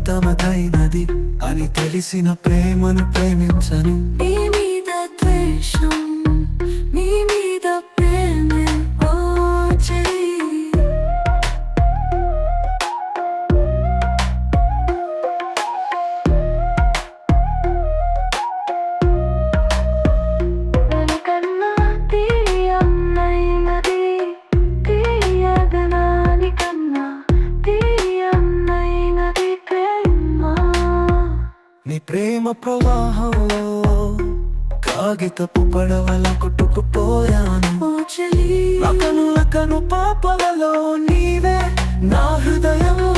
ఉత్తమదైనది అని తెలిసిన ప్రేమను ప్రేమించను. నీ మీద ద్వేషం, నీ మీద ప్రేమే ఓ చెయ్యి. వెనకన్నా తీయన్నైనది, తీయదనాని కన్నా తీయన్నైనది ప్రేమ. నీ ప్రేమ ప్రవాహంలో కాగితపు పడవల కొట్టుకుపోయాను. ఓ చెలి లకను లకను పాపలలో నీవే నా హృదయంలో